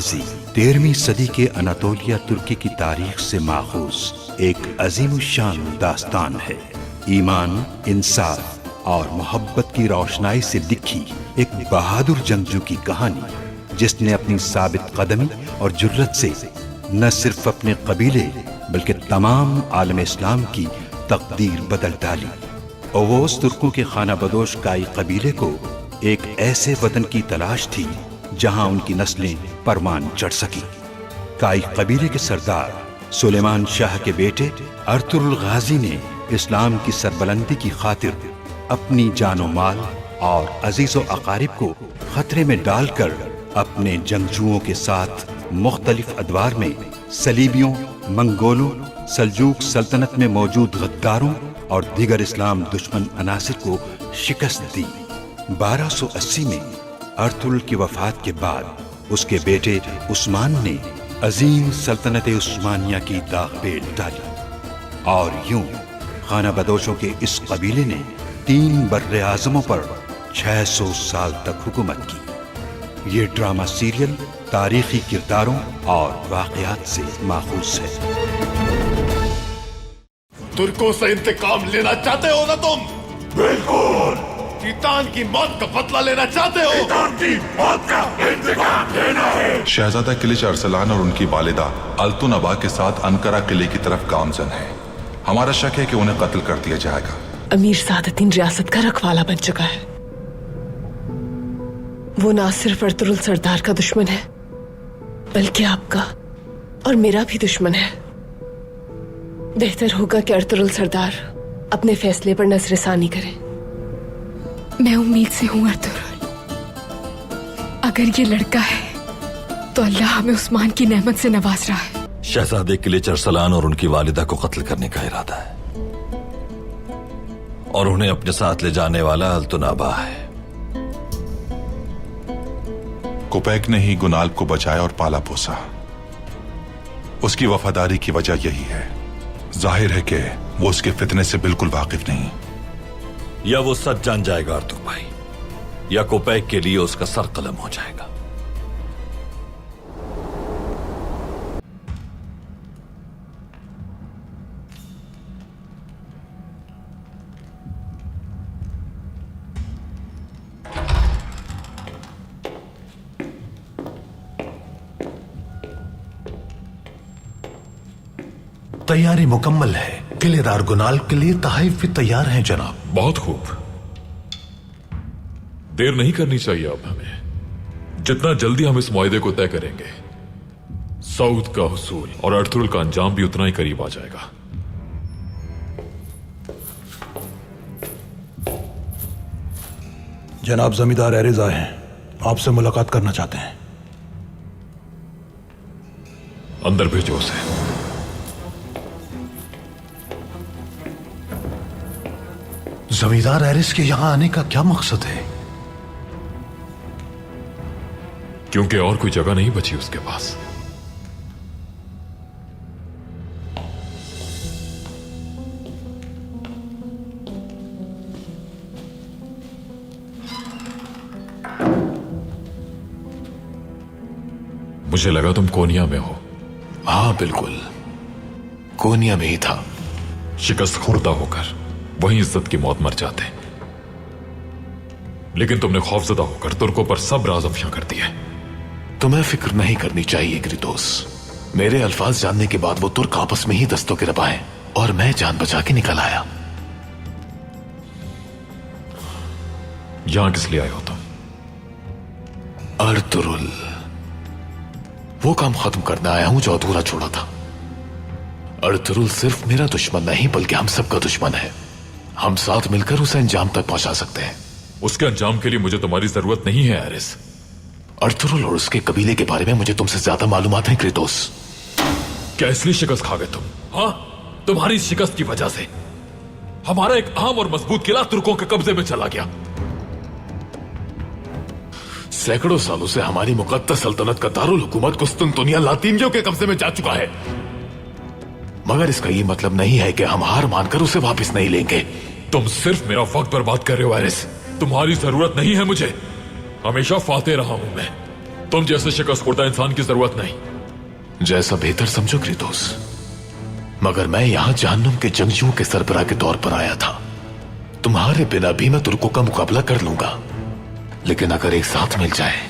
गाजी 13वीं सदी के अनातोलिया तुर्की की तारीख से माखूज एक अजीमुशान दास्तान है। ईमान, इंसाफ और मोहब्बत की रोशनाई से लिखी एक बहादुर जंगजू की कहानी, जिसने अपनी साबित कदमी और जुर्रत से न सिर्फ अपने कबीले बल्कि तमाम आलम इस्लाम की तकदीर बदल डाली। ओवोस तुर्कों के खाना बदोश काई कबीले को एक ऐसे वतन की तलाश थी जहां उनकी नस्लें परवान चढ़ सकी। काई कबीले के सरदार सुलेमान शाह के बेटे अर्तुरुल गाजी ने इस्लाम की सरबलंदी की खातिर अपनी जानो माल और अजीजो अकारिब को खतरे में डालकर अपने जंगजुओं के साथ मुख्तलिफ अदवार में सलीबियों, मंगोलों, सल्जूक सल्तनत में मौजूद गद्दारों और दीगर इस्लाम दुश्मन अनासिर को शिकस्त दी। 1280 में अर्तुरुल की वफात के बाद उसके बेटे उस्मान ने अजीम सल्तनत उस्मानिया की दाग पेल डाली और यूं खाना बदोशों के इस कबीले ने 3 बर्रे आज़मों पर 600 साल तक हुकूमत की। ये ड्रामा सीरियल तारीखी किरदारों और वाक़यात से माखूज है। तुर्कों से इंतकाम लेना चाहते हो ना तुम? बिल्कुल। कीतान की मौत का बदला लेना चाहते हो? कीतान की मौत का इंतकाम लेना है। शहजादा किलिच अरसलान और उनकी वालिदा अल्तुनबा के साथ अनकरा किले की तरफ गामजन है। हमारा शक है कि उन्हें कत्ल कर दिया जाएगा। अमीर सादतीन रियासत का रखवाला बन चुका है। वो ना सिर्फ अर्तुरुल सरदार का दुश्मन है बल्कि आपका और मेरा भी दुश्मन है। बेहतर होगा कि अर्तुरुल सरदार अपने फैसले पर नजरसानी करें। मैं उम्मीद से हूं अर्तुरुल, अगर ये लड़का है तो अल्लाह हमें उस्मान की नेमत से नवाज रहा है। शहजादे किलिच अरसलान और उनकी वालिदा को कत्ल करने का इरादा है और उन्हें अपने साथ ले जाने वाला अल्तुनबा है। कुपैक ने ही गुनाल्ब को बचाया और पाला पोसा। उसकी वफादारी की वजह यही है। जाहिर है कि वो उसके फितने से बिल्कुल वाकिफ नहीं। या वो सच जान जाएगा अर्तुग भाई, या कुपैक के लिए उसका सर कलम हो जाएगा। तैयारी मुकम्मल है। किलेदार गुनाल के लिए तहाइफ भी तैयार हैं जनाब। बहुत खूब। देर नहीं करनी चाहिए अब हमें। जितना जल्दी हम इस मुआहदे को तय करेंगे, सऊद का हुसूल और अर्तुरुल का अंजाम भी उतना ही करीब आ जाएगा। जनाब जमींदार एरिज आए हैं, आपसे मुलाकात करना चाहते हैं। अंदर भेजो उसे। जमींदार एरिस के यहां आने का क्या मकसद है? क्योंकि और कोई जगह नहीं बची उसके पास। मुझे लगा तुम कोनिया में हो। हाँ बिल्कुल, कोनिया में ही था। शिकस्त खुर्दा होकर वहीं इज्जत की मौत मर जाते, लेकिन तुमने खौफजदा होकर तुर्कों पर सब राज अफशा कर दिए। तुम्हें फिक्र नहीं करनी चाहिए ग्रितोस। मेरे अल्फाज जानने के बाद वो तुर्क आपस में ही दस्तों के रबाए और मैं जान बचा के निकल आया। यहां किस लिए आए हो तुम? अर्तुरुल, वो काम खत्म करने आया हूं जो अधूरा छोड़ा था। अर्तुरुल सिर्फ मेरा दुश्मन नहीं बल्कि हम सबका दुश्मन है। हम साथ मिलकर उसे अंजाम तक पहुंचा सकते हैं। उसके अंजाम के लिए मुझे तुम्हारी जरूरत नहीं है एरिस। अर्तुरुल और उसके कबीले के बारे में मुझे तुमसे ज्यादा मालूमात है क्रेतोस। क्या इसलिए शिकस्त खा गए तुम? हाँ, तुम्हारी शिकस्त की वजह से हमारा एक अहम और मजबूत किला तुर्कों के कब्जे में चला गया। सैकड़ों सालों से हमारी मुकद्दस सल्तनत का दारुल हुकूमत कुस्तुनतुनिया लातीनियों के कब्जे में जा चुका है। मगर इसका यह मतलब नहीं है कि हम हार मानकर उसे वापस नहीं लेंगे। तुम सिर्फ मेरा वक्त बर्बाद कर रहे हो एरिस। तुम्हारी जरूरत नहीं है मुझे। हमेशा फाते रहा हूं मैं। तुम जैसे शिकस्त खुर्दा इंसान की जरूरत नहीं। जैसा बेहतर समझो क्रीतोस, मगर मैं यहां जहन्नुम के जंगजुओं के सरबराह के तौर पर आया था। तुम्हारे बिना भी मैं तुर्कों का मुकाबला कर लूंगा, लेकिन अगर एक साथ मिल जाए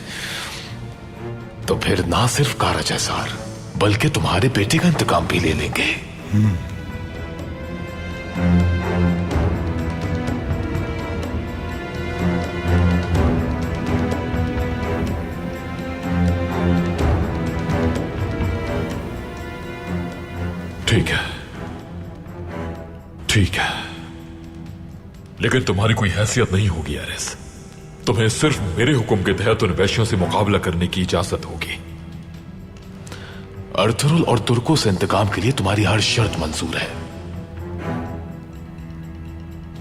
तो फिर ना सिर्फ कारा जैसार बल्कि तुम्हारे बेटे का इंतकाम भी ले लेंगे। ठीक है, ठीक है, लेकिन तुम्हारी कोई हैसियत नहीं होगी एरिस। तुम्हें सिर्फ मेरे हुक्म के तहत उन वैश्यों से मुकाबला करने की इजाजत होगी। अर्थरुल और तुर्कों से इंतकाम के लिए तुम्हारी हर शर्त मंजूर है।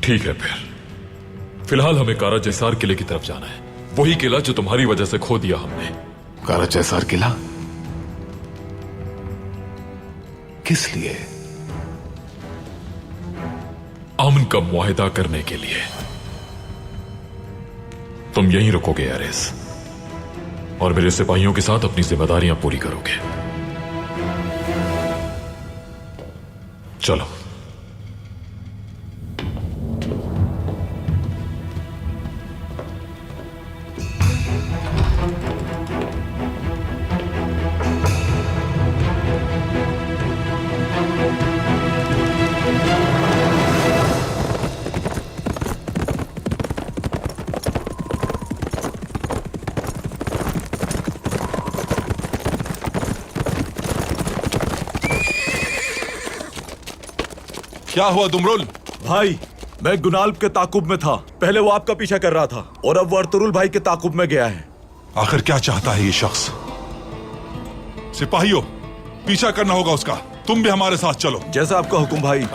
ठीक है, फिलहाल हमें कारा जैसार किले की तरफ जाना है। वही किला जो तुम्हारी वजह से खो दिया हमने। कारा जैसार किला किस लिए? अमन का मुआहिदा करने के लिए। तुम यहीं रुकोगे एरिस, और मेरे सिपाहियों के साथ अपनी जिम्मेदारियां पूरी करोगे। चलो। क्या हुआ दुमरुल? भाई, मैं गुनाल्ब के ताकुब में था। पहले वो आपका पीछा कर रहा था और अब वो अर्तुरुल भाई के ताकुब में गया है। आखिर क्या चाहता है ये शख्स? सिपाहियों, पीछा करना होगा उसका। तुम भी हमारे साथ चलो। जैसा आपका हुक्म भाई।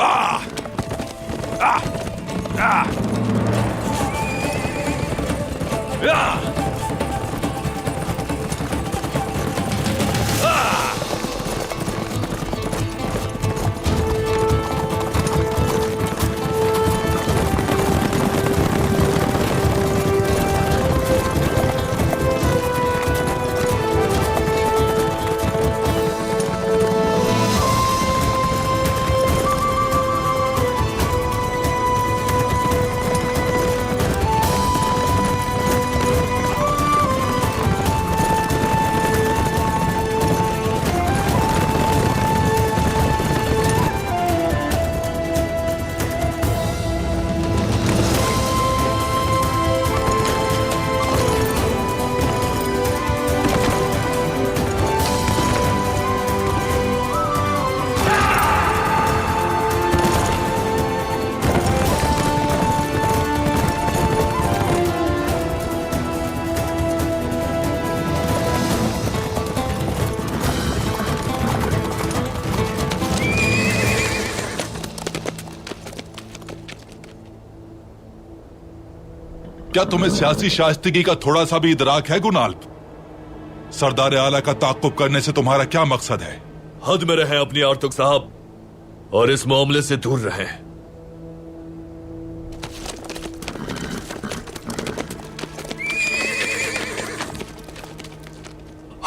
क्या तुम्हें सियासी शाइस्तगी का थोड़ा सा भी इदराक है गुनाल्ब? सरदार आला का ताक़ुब करने से तुम्हारा क्या मकसद है? हद में रहें अपनी आर्तुक साहब, और इस मामले से दूर रहें।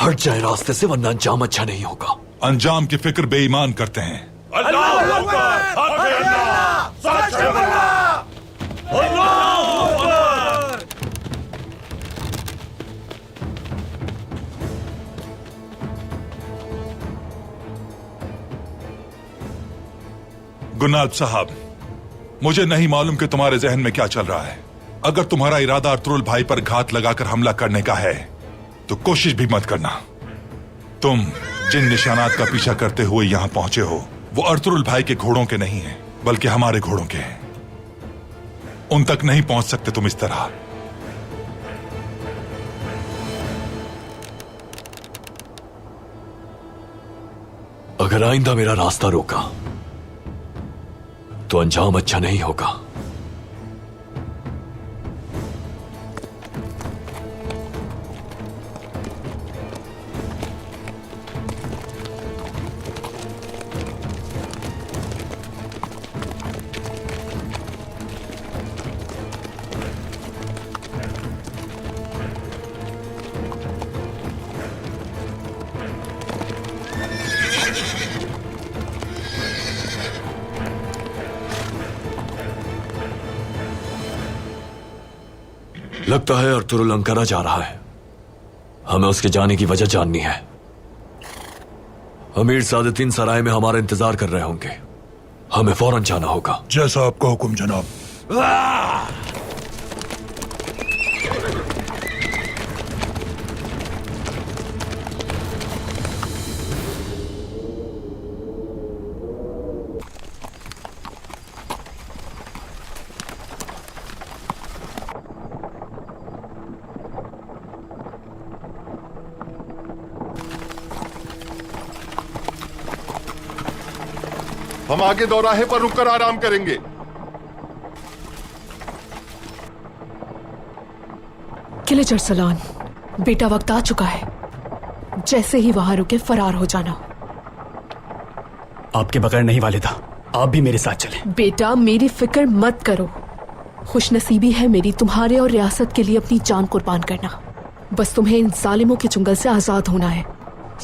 हट जाए रास्ते से, वरना अंजाम अच्छा नहीं होगा। अंजाम की फिक्र बेईमान करते हैं। गुनाल्ब साहब, मुझे नहीं मालूम कि तुम्हारे जहन में क्या चल रहा है। अगर तुम्हारा इरादा अर्तुरुल भाई पर घात लगाकर हमला करने का है तो कोशिश भी मत करना। तुम जिन निशानात का पीछा करते हुए यहां पहुंचे हो वो अर्तुरुल भाई के घोड़ों के नहीं हैं, बल्कि हमारे घोड़ों के हैं। उन तक नहीं पहुंच सकते तुम इस तरह। अगर आइंदा मेरा रास्ता रोका तो अंजाम अच्छा नहीं होगा। लगता है अर्तुरुल अंकारा जा रहा है। हमें उसके जाने की वजह जाननी है। अमीर सादतीन सराय में हमारा इंतजार कर रहे होंगे। हमें फौरन जाना होगा। जैसा आपका हुक्म जनाब। हम आगे दौराहे पर रुककर आराम करेंगे। किले जरसलान, बेटा वक्त आ चुका है। जैसे ही वहां रुके फरार हो जाना। आपके बगैर नहीं वालिदा, आप भी मेरे साथ चलें। बेटा मेरी फिक्र मत करो। खुशनसीबी है मेरी तुम्हारे और रियासत के लिए अपनी जान कुर्बान करना। बस तुम्हें इन जालिमों के चुंगल से आजाद होना है।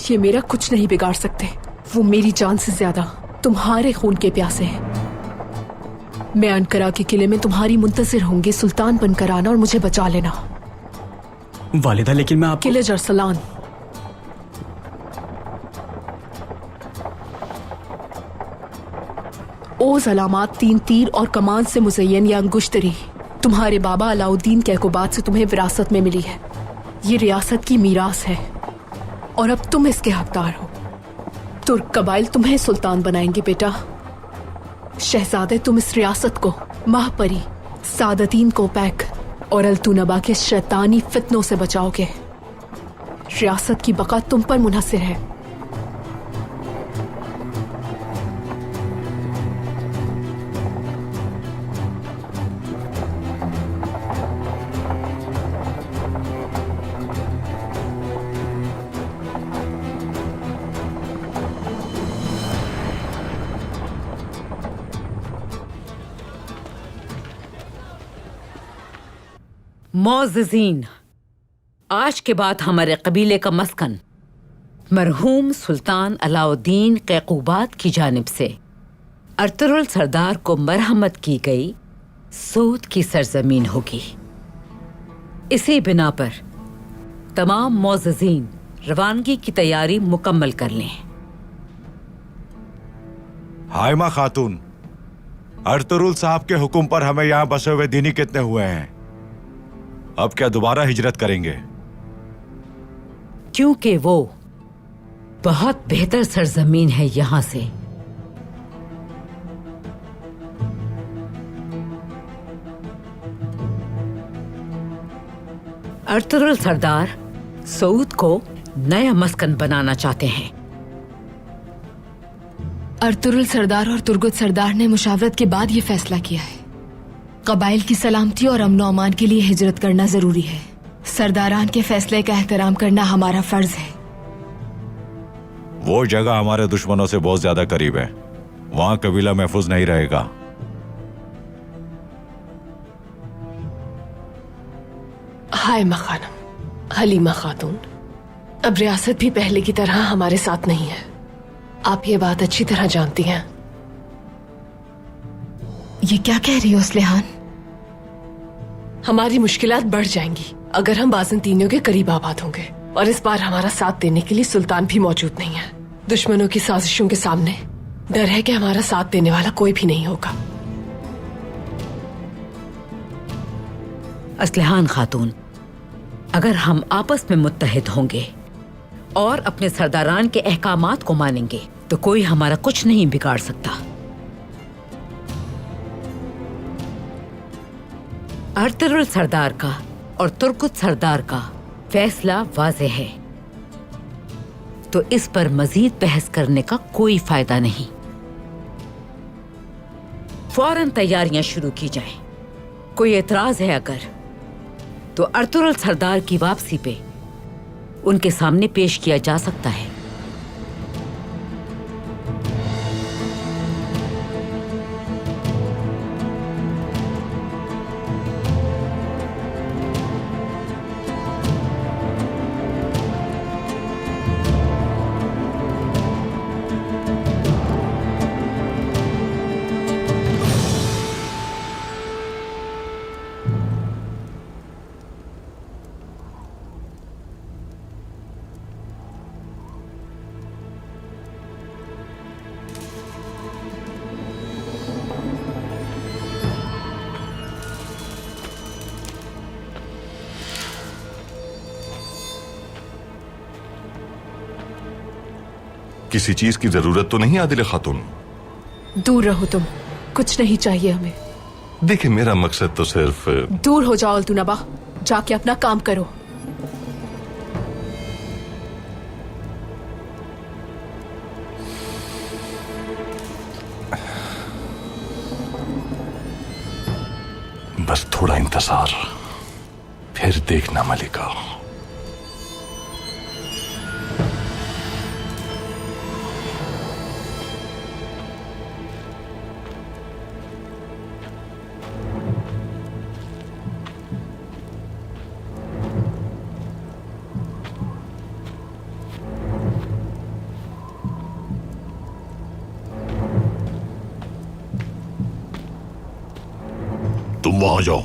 ये मेरा कुछ नहीं बिगाड़ सकते। वो मेरी जान से ज्यादा तुम्हारे खून के प्यासे हैं। मैं अनकरा के किले में तुम्हारी मुंतजिर होंगी। सुल्तान बनकर आना और मुझे बचा लेना। वालिदा लेकिन मैं आपको... किले जरसलान, ओज अलामात 3 तीर और कमान से मुज़य्यन या अंगुश्तरी तुम्हारे बाबा अलाउद्दीन कैकोबाद से तुम्हें विरासत में मिली है। ये रियासत की मीरास है और अब तुम इसके हकदार हो। तुर्क कबाइल तुम्हें सुल्तान बनाएंगे बेटा। शहजादे तुम इस रियासत को महापरी सादतीन कोपैक और अल्तुनबा के शैतानी फितनों से बचाओगे। रियासत की बका तुम पर मुनहसिर है। मोअज़्ज़िज़ीन, आज के बाद हमारे कबीले का मस्कन मरहूम सुल्तान अलाउद्दीन कैकोबाद की जानिब से अर्तुरुल सरदार को मरहमत की गई सूद की सरजमीन होगी। इसी बिना पर तमाम मोअज़्ज़िज़ीन रवानगी की तैयारी मुकम्मल कर लें। हाइमा खातून, अर्तुरुल साहब के हुक्म पर हमें यहाँ बसे हुए दीनी कितने हुए हैं? अब क्या दोबारा हिजरत करेंगे? क्योंकि वो बहुत बेहतर सरजमीन है यहां से। अर्तुरुल सरदार सऊद को नया मस्कन बनाना चाहते हैं। अर्तुरुल सरदार और तुर्गुत सरदार ने मुशावरत के बाद ये फैसला किया है। कबाइल की सलामती और अमन अमान के लिए हिजरत करना जरूरी है। सरदारान के फैसले का एहतराम करना हमारा फर्ज है। वो जगह हमारे दुश्मनों से बहुत ज्यादा करीब है। वहां कबीला महफूज नहीं रहेगा। हाय मखानम, हलीमा खातून, अब रियासत भी पहले की तरह हमारे साथ नहीं है। आप ये बात अच्छी तरह जानती हैं। ये क्या कह रही हो स्लेहान? हमारी मुश्किलात बढ़ जाएंगी अगर हम बाज़ंतीनियों के करीब आबाद होंगे। और इस बार हमारा साथ देने के लिए सुल्तान भी मौजूद नहीं है। दुश्मनों की साजिशों के सामने डर है कि हमारा साथ देने वाला कोई भी नहीं होगा। अस्लेहान खातून, अगर हम आपस में मुत्तहिद होंगे और अपने सरदारान के अहकामात को मानेंगे तो कोई हमारा कुछ नहीं बिगाड़ सकता। अर्तुरुल सरदार का और तुर्कुत सरदार का फैसला वाज़े है, तो इस पर मजीद बहस करने का कोई फायदा नहीं। फौरन तैयारियां शुरू की जाएं। कोई एतराज है अगर, तो अर्तुरुल सरदार की वापसी पे उनके सामने पेश किया जा सकता है। किसी चीज की जरूरत तो नहीं आदिल खातून? दूर रहो तुम, कुछ नहीं चाहिए हमें। देखिए, मेरा मकसद तो सिर्फ... दूर हो जाओ अल्तुनबा, जाके अपना काम करो। बस थोड़ा इंतजार, फिर देखना मलिका। तुम वहां जाओ।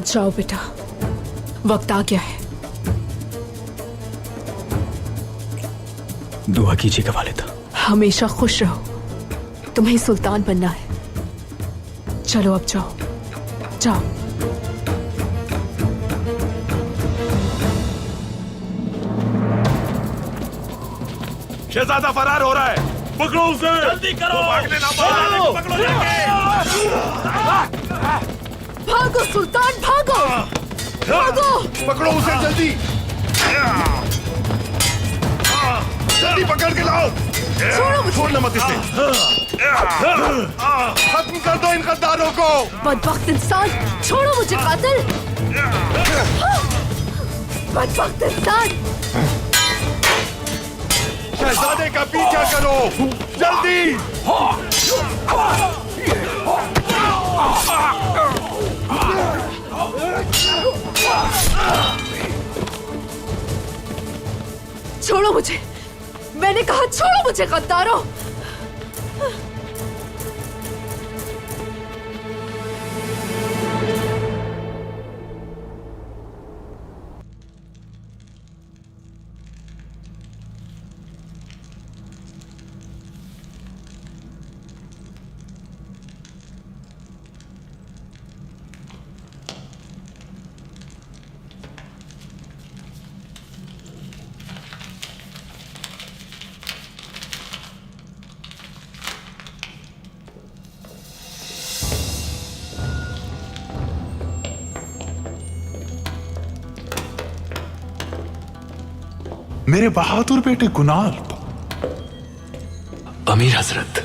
जाओ बेटा, वक्त आ गया है। दुआ कीजिएगा वालिदा। हमेशा खुश रहो, तुम्हें सुल्तान बनना है। चलो अब जाओ, जाओ। शहजादा फरार हो रहा है, पकड़ो उसे। जल्दी करो, भागने ना पाओ, पकड़ो जाके। भागो सुल्तान, भागो भागो। पकड़ो उसे जल्दी, जल्दी पकड़ के लाओ। छोड़ो मुझे। छोड़ना मत इसे। खत्म कर दो इन गद्दारों को। बदबख्त इंसान, छोड़ो मुझे कातिल। बदबख्त इंसान। शहजादे का पीछा करो, जल्दी। छोड़ो मुझे, मैंने कहा छोड़ो मुझे गद्दारों। मेरे बहादुर बेटे गुनाल। अमीर हजरत,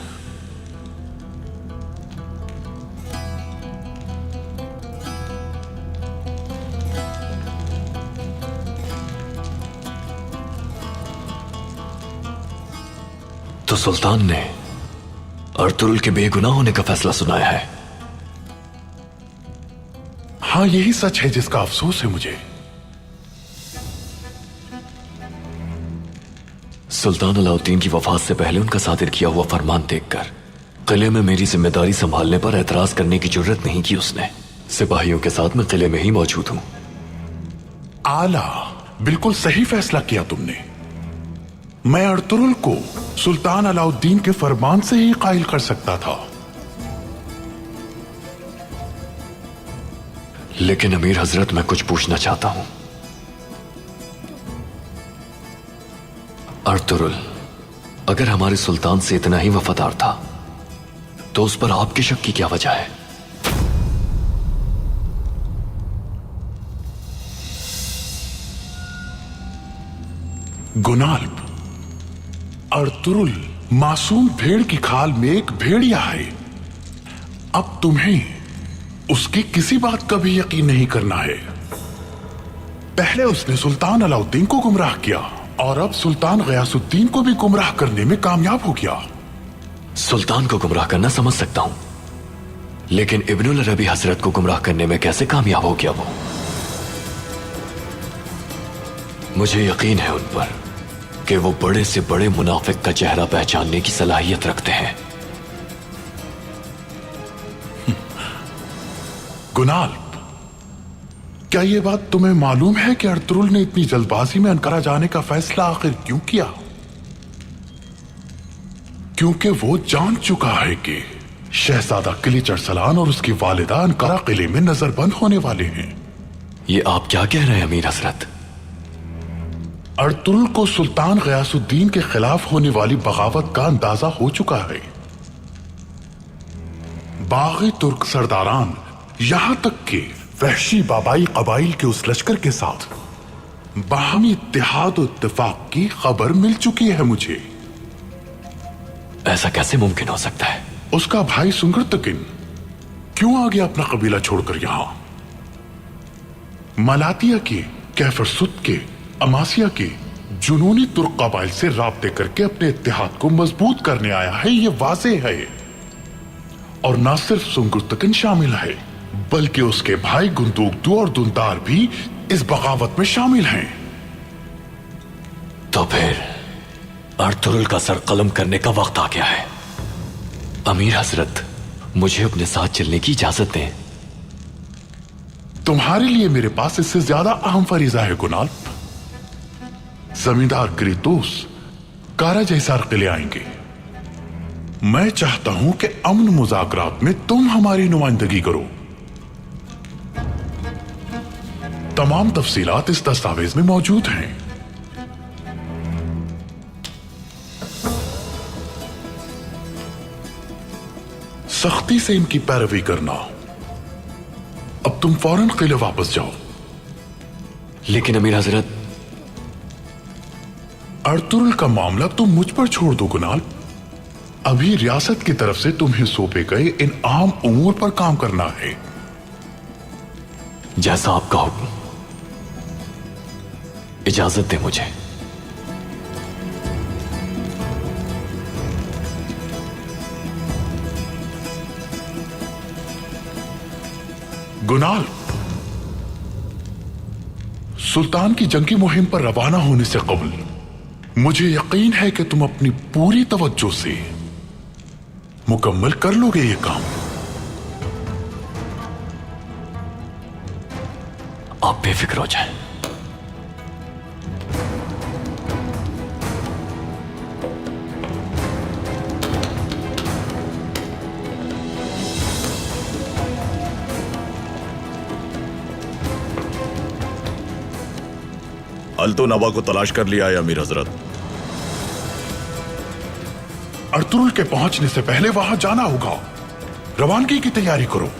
तो सुल्तान ने अर्तुरुल के बेगुनाह होने का फैसला सुनाया है। हाँ, यही सच है जिसका अफसोस है मुझे। सुल्तान अलाउद्दीन की वफात से पहले उनका सादिर किया हुआ फरमान देखकर किले में मेरी जिम्मेदारी संभालने पर एतराज करने की जरूरत नहीं की उसने। सिपाहियों के साथ मैं किले में ही मौजूद हूं। आला, बिल्कुल सही फैसला किया तुमने। मैं अर्तुरुल को सुल्तान अलाउद्दीन के फरमान से ही कायल कर सकता था। लेकिन अमीर हजरत, मैं कुछ पूछना चाहता हूं। अर्तुरुल अगर हमारे सुल्तान से इतना ही वफादार था तो उस पर आपकी शक की क्या वजह है? गुनाल्ब, अर्तुरुल मासूम भेड़ की खाल में एक भेड़िया है। अब तुम्हें उसकी किसी बात का भी यकीन नहीं करना है। पहले उसने सुल्तान अलाउद्दीन को गुमराह किया और अब सुल्तान गयासुद्दीन को भी गुमराह करने में कामयाब हो गया। सुल्तान को गुमराह करना समझ सकता हूं, लेकिन इब्नुल अरबी हजरत को गुमराह करने में कैसे कामयाब हो गया वो? मुझे यकीन है उन पर कि वो बड़े से बड़े मुनाफिक का चेहरा पहचानने की सलाहियत रखते हैं। गुनाल, क्या ये बात तुम्हें मालूम है कि अर्तुरुल ने इतनी जल्दबाजी में अंकारा जाने का फैसला आखिर क्यों किया? क्योंकि वो जान चुका है कि शहजादा किलिच अरसलान और उसकी वालिदा अंकारा किले में नजरबंद होने वाले हैं। ये आप क्या कह रहे हैं अमीर हजरत? अर्तुरुल को सुल्तान गयासुद्दीन के खिलाफ होने वाली बगावत का अंदाजा हो चुका है। बागी तुर्क सरदारान, यहां तक कि वहशी बाबाई कबाइल के उस लश्कर के साथ बाहमी इत्तेहाद और इत्तेफाक की खबर मिल चुकी है मुझे। ऐसा कैसे मुमकिन हो सकता है? उसका भाई सुंगरतकिन क्यों आ गया अपना कबीला छोड़कर यहां? मलातिया के, कैफरसुत के, अमासिया के जुनूनी तुर्क कबाइल से राब्ते करके अपने इत्तेहाद को मजबूत करने आया है, ये वाज़े है। और ना सिर्फ सुंगरतकिन शामिल है बल्कि उसके भाई गुंदूकदू और दुंदार भी इस बगावत में शामिल हैं। तो फिर अर्तुरुल का सर कलम करने का वक्त आ गया है। अमीर हजरत, मुझे अपने साथ चलने की इजाजत दें। तुम्हारे लिए मेरे पास इससे ज्यादा अहम फरीजा है गुनाल। जमींदार ग्रीतोस कारा जैसार किले आएंगे। मैं चाहता हूं कि अमन मुज़ाकरात में तुम हमारी नुमाइंदगी करो। तमाम तफसीलात इस दस्तावेज में मौजूद हैं। सख्ती से इनकी पैरवी करना। अब तुम फौरन किले वापस जाओ। लेकिन अमीर हजरत, अर्तुरुल का मामला तुम मुझ पर छोड़ दो गुनाल। अभी रियासत की तरफ से तुम्हें सौंपे गए इन आम उमूर पर काम करना है। जैसा आपका हुक्म। इजाजत दे मुझे। गुनाल, सुल्तान की जंगी मुहिम पर रवाना होने से कबल मुझे यकीन है कि तुम अपनी पूरी तवज्जो से मुकम्मल कर लोगे ये काम। आप बेफिक्र हो जाएं। अल्तो नवा को तलाश कर लिया है अमीर हजरत। अर्तुरुल के पहुंचने से पहले वहां जाना होगा। रवानगी की तैयारी करो।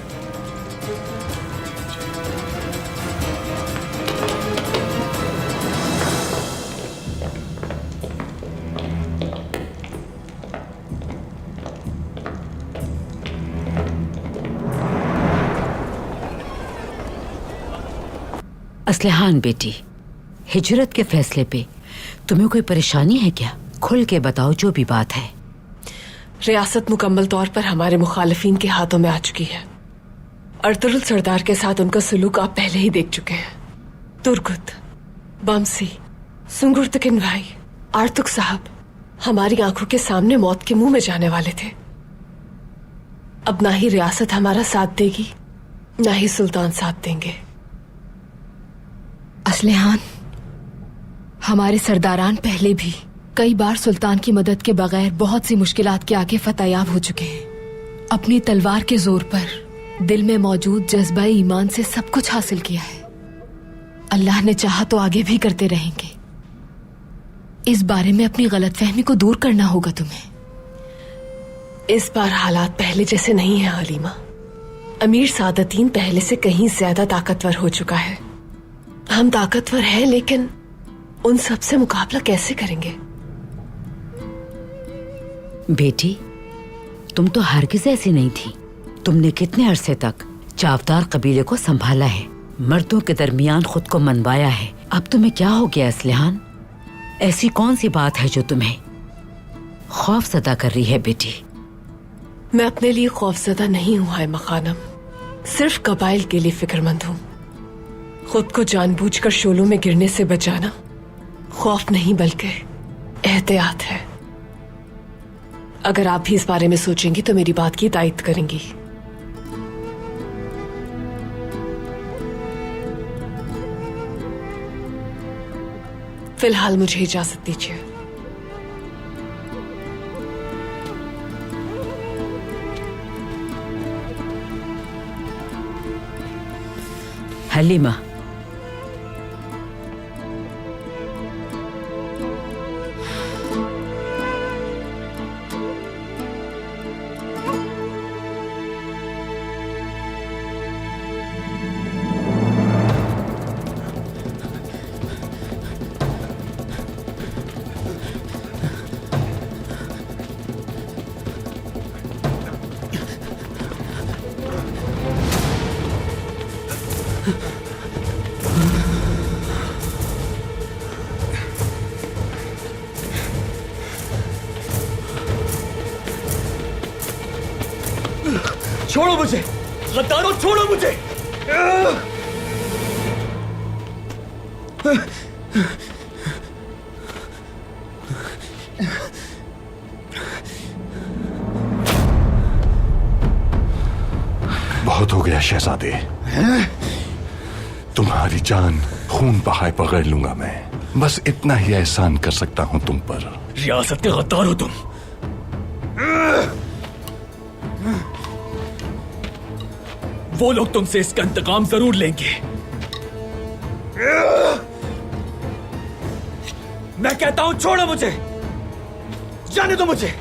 असलहान बेटी, हिजरत के फैसले पे तुम्हें कोई परेशानी है क्या? खुल के बताओ जो भी बात है। रियासत मुकम्मल तौर पर हमारे मुखालिफिन के हाथों में आ चुकी है। अर्तुरुल सरदार के साथ उनका सलूक आप पहले ही देख चुके हैं। तुर्गुत, बमसी, सुंगुर्तकिन भाई, आर्तुक साहब हमारी आंखों के सामने मौत के मुंह में जाने वाले थे। अब ना ही रियासत हमारा साथ देगी, ना ही सुल्तान साथ देंगे। असलहान, हमारे सरदारान पहले भी कई बार सुल्तान की मदद के बगैर बहुत सी मुश्किलात के आगे फतेयाब हो चुके हैं। अपनी तलवार के जोर पर दिल में मौजूद जज्बा ईमान से सब कुछ हासिल किया है। अल्लाह ने चाहा तो आगे भी करते रहेंगे। इस बारे में अपनी गलतफहमी को दूर करना होगा तुम्हें। इस बार हालात पहले जैसे नहीं है हलीमा। अमीर सादतीन पहले से कहीं ज्यादा ताकतवर हो चुका है। हम ताकतवर हैं लेकिन उन सब से मुकाबला कैसे करेंगे? बेटी, तुम तो हरगिज़ ऐसी नहीं थी। तुमने कितने अरसे तक चावदार कबीले को संभाला है, मर्दों के दरमियान खुद को मनवाया है। अब तुम्हें क्या हो गया असलहान? ऐसी कौन सी बात है जो तुम्हें खौफ सदा कर रही है बेटी? मैं अपने लिए खौफजदा नहीं हूं हाय मखानम, सिर्फ कबाइल के लिए फिक्रमंद हूं। खुद को जानबूझकर शोलों में गिरने से बचाना खौफ नहीं बल्कि एहतियात है। अगर आप भी इस बारे में सोचेंगी तो मेरी बात की तायद करेंगी। फिलहाल मुझे इजाजत दीजिए। हलीमा, छोड़ो मुझे, गद्दारों छोड़ो मुझे। बहुत हो गया शहजादे, तुम्हारी जान खून बहाए पकड़ लूंगा मैं। बस इतना ही एहसान कर सकता हूं तुम पर। रियासत के गद्दार हो तुम। वो लोग तुमसे इसका इंतकाम जरूर लेंगे। मैं कहता हूं छोड़ो मुझे, जाने दो मुझे।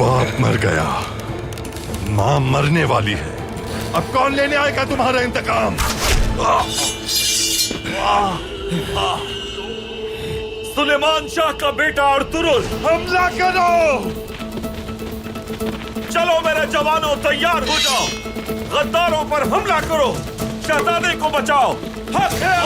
बाप मर गया, मां मरने वाली है। अब कौन लेने आएगा तुम्हारा इंतकाम? सुलेमान शाह का बेटा अर्तुरुल, हमला करो! चलो मेरे जवानों, तैयार हो जाओ। गद्दारों पर हमला करो, शहजादे को बचाओ। हक है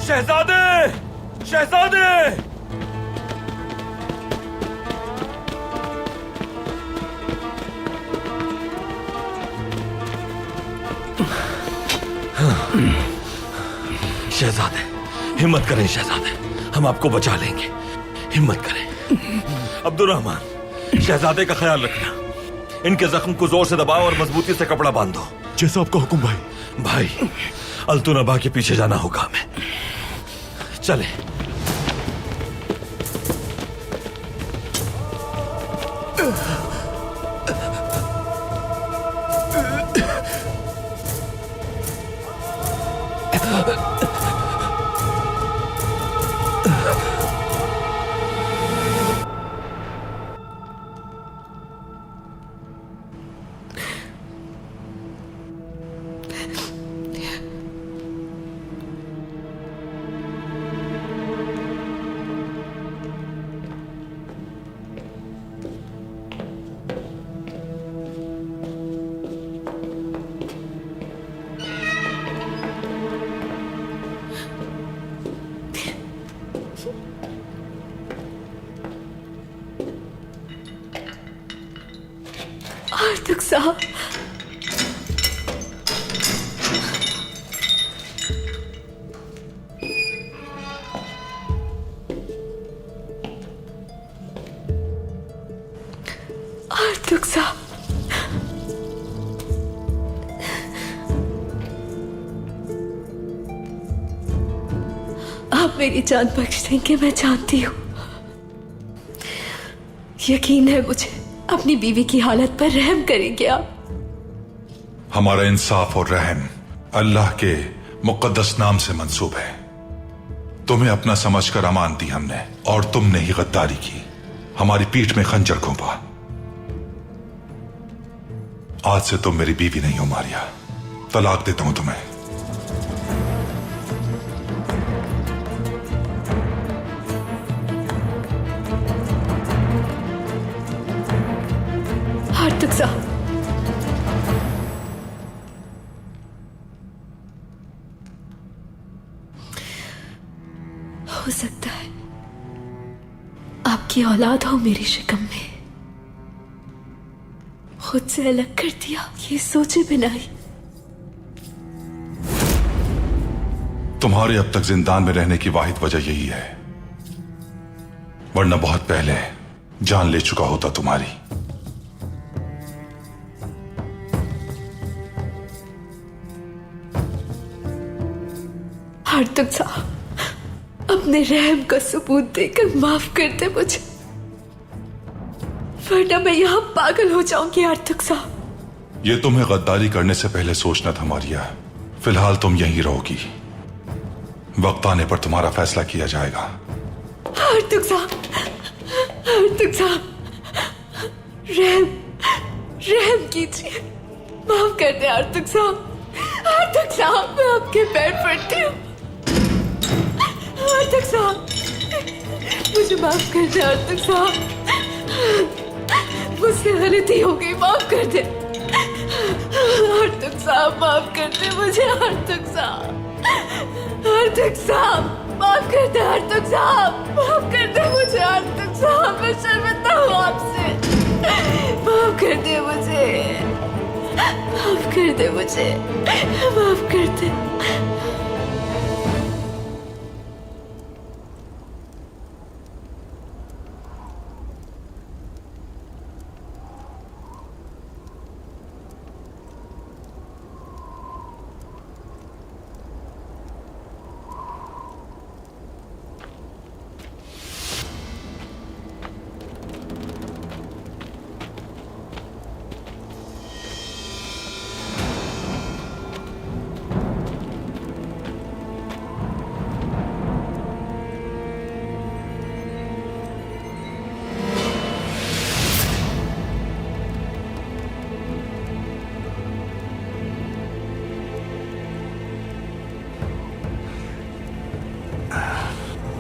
शहजादे, शहजादे! शहजादे, हिम्मत करें शहजादे, हम आपको बचा लेंगे। हिम्मत करें। अब्दुर्रहमान, शहजादे का ख्याल रखना। इनके जख्म को जोर से दबाओ और मजबूती से कपड़ा बांधो। जैसा आपका हुक्म भाई। भाई, अल्तुनबा के पीछे जाना होगा हमें। चले। आर्तक साहब, आर्तक साहब, आप मेरी जान बख्श देंगे, मैं जानती हूँ। यकीन है मुझे, अपनी बीवी की हालत पर रहम करेंगे आप। हमारा इंसाफ और रहम अल्लाह के मुकद्दस नाम से मंसूब है। तुम्हें अपना समझकर अमान दी हमने और तुमने ही गद्दारी की, हमारी पीठ में खंजर घोंपा। आज से तुम मेरी बीवी नहीं हो मारिया, तलाक देता हूं तुम्हें। आर्तक साहब, हो सकता है आपकी औलाद हो मेरी शिकम में। खुद से अलग कर दिया, ये सोचे बिना ही। तुम्हारे अब तक जिंदान में रहने की वाहिद वजह यही है, वरना बहुत पहले जान ले चुका होता तुम्हारी। आर्तक साहब, अपने रहम का सबूत देकर माफ कर दे मुझे, वरना मैं यहां पागल हो जाऊंगी। आर्तक साहब, ये तुम्हें गद्दारी करने से पहले सोचना था मारिया। फिलहाल तुम यहीं रहोगी, वक्त आने पर तुम्हारा फैसला किया जाएगा। आर्तक साहब, आर्तक साहब, रहम कीजिए, माफ कर दे आर्तक साहब। आर्तक साहब, मैं आपके पैर पड़ती हूँ। आर्तक साहब, मुझे माफ कर दे आर्तक साहब, मुझसे गलती हो गई, माफ कर दे आर्तक साहब, माफ कर दे मुझे आर्तक साहब। आर्तक साहब, माफ कर दे आर्तक साहब, माफ कर दे मुझे आर्तक साहब, मैं शर्मिंदा हूँ आपसे। माफ कर दे मुझे, माफ कर दे मुझे, माफ कर दे।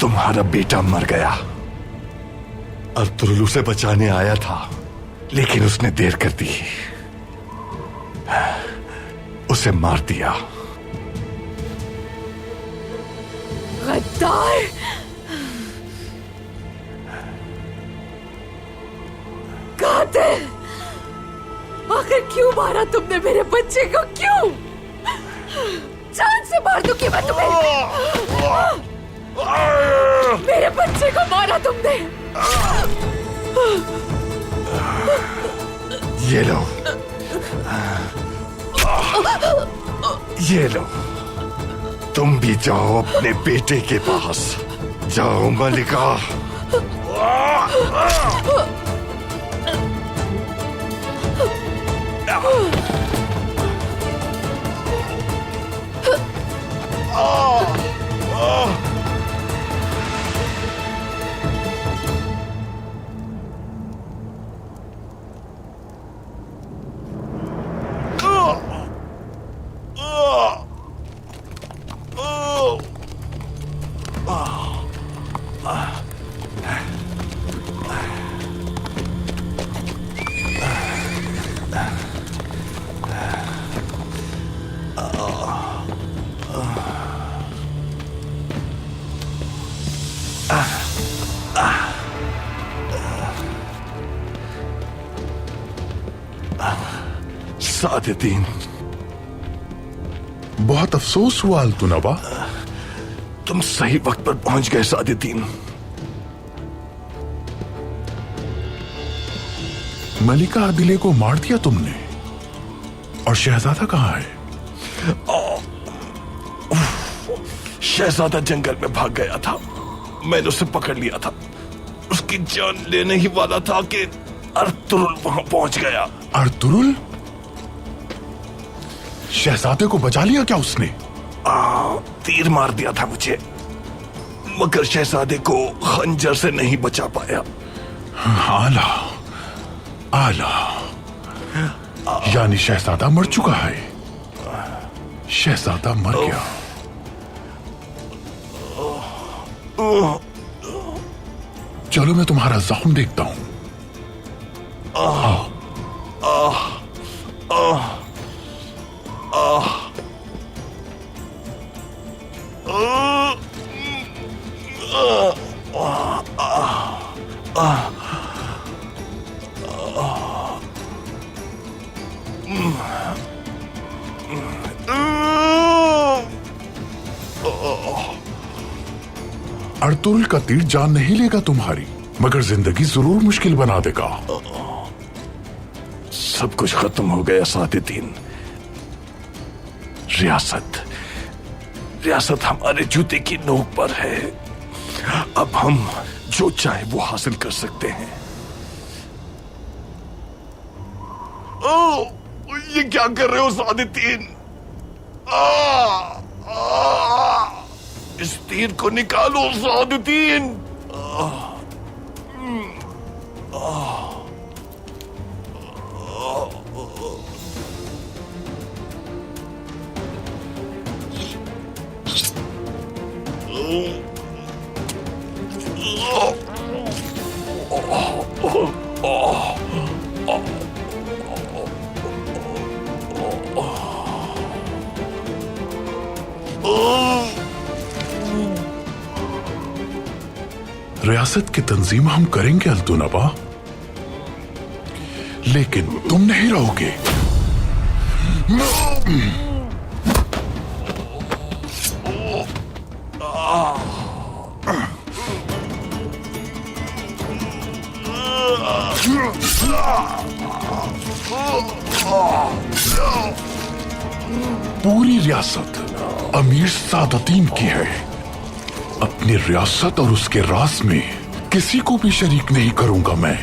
तुम्हारा बेटा मर गया। अर्तुरुल उसे बचाने आया था, लेकिन उसने देर कर दी, उसे मार दिया। गद्दार! कातिल! आखिर क्यों मारा तुमने मेरे बच्चे को? क्यों? जान से मार दूंगी मैं तुम्हें। मेरे बच्चे को मारा तुमने। ये लो, ये लो, तुम भी जाओ अपने बेटे के पास। जाओ मलिका। सादिद्दीन, बहुत अफसोस हुआ अल्तुनबा। तुम सही वक्त पर पहुंच गए सादिद्दीन। मलिका आदिले को मार दिया तुमने, और शहजादा कहाँ है? शहजादा जंगल में भाग गया था, मैंने उसे पकड़ लिया था। उसकी जान लेने ही वाला था कि अर्तुरुल वहां पहुंच गया। अर्तुरुल? शहजादे को बचा लिया क्या उसने? तीर मार दिया था मुझे, मगर शहजादे को खंजर से नहीं बचा पाया। आला, आला, यानी शहजादा मर चुका है। शहजादा मर गया। चलो मैं तुम्हारा जख्म देखता हूं। अर्तुरुल का तीर जान नहीं लेगा तुम्हारी, मगर जिंदगी जरूर मुश्किल बना देगा। सब कुछ खत्म हो गया सादिद्दीन। रियासत रियासत हमारे जूते की नोक पर है। अब हम जो चाहे वो हासिल कर सकते हैं। ये क्या कर रहे हो सादिद्दीन? इस तीर को निकालो सादिद्दीन। रियासत की तंजीम हम करेंगे अल्तुनबा, लेकिन तुम नहीं रहोगे। पूरी रियासत अमीर सादतीन की है। अपनी रियासत और उसके राज में किसी को भी शरीक नहीं करूंगा मैं।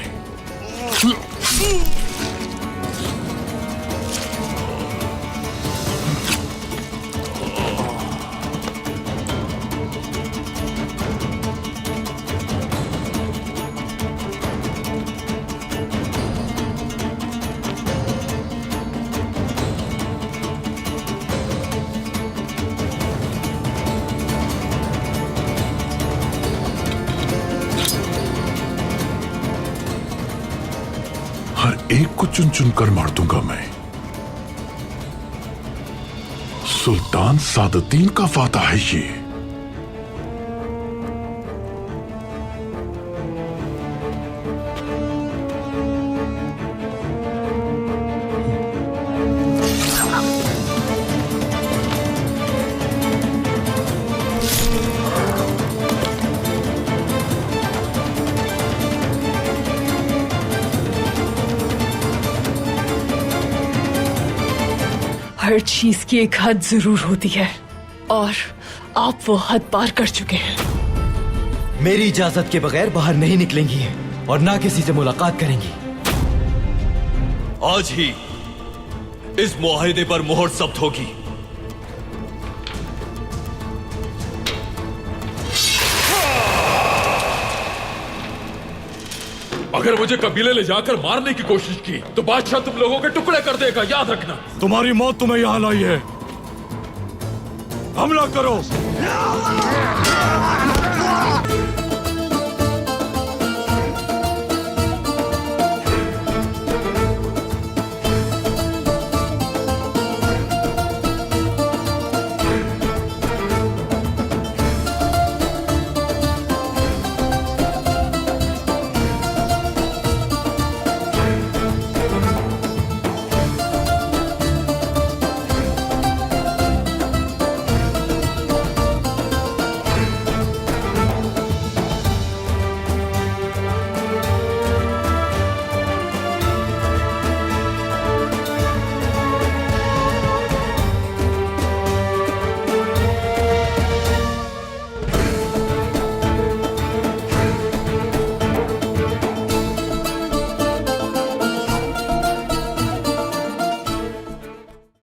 सबको चुन चुन कर मार दूंगा मैं। सुल्तान सादुद्दीन का वादा है ये। हर चीज की एक हद जरूर होती है और आप वो हद पार कर चुके हैं। मेरी इजाजत के बगैर बाहर नहीं निकलेंगी और ना किसी से मुलाकात करेंगी। आज ही इस मुआहिदे पर मोहर जब्त होगी। अगर मुझे कबीले ले जाकर मारने की कोशिश की तो बादशाह तुम लोगों के टुकड़े कर देगा, याद रखना। तुम्हारी मौत तुम्हें यहां लाई है। हमला करो।